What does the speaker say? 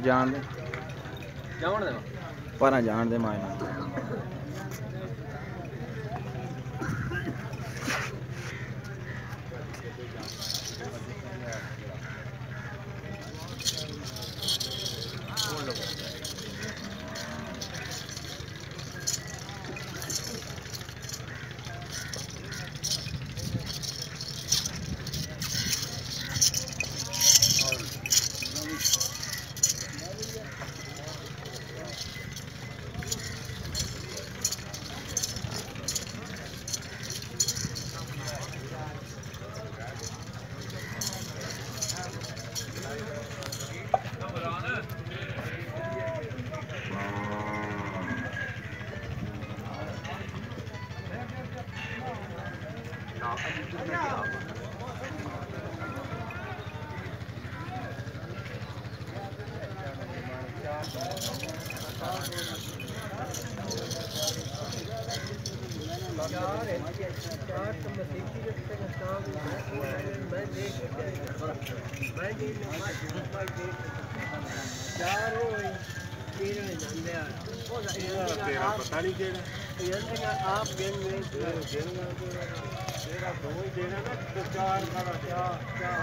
जान दे पर जान दे मायना तेरा पता नहीं केड़ा आप गेम में तेरा दो ही देना ना तो चार का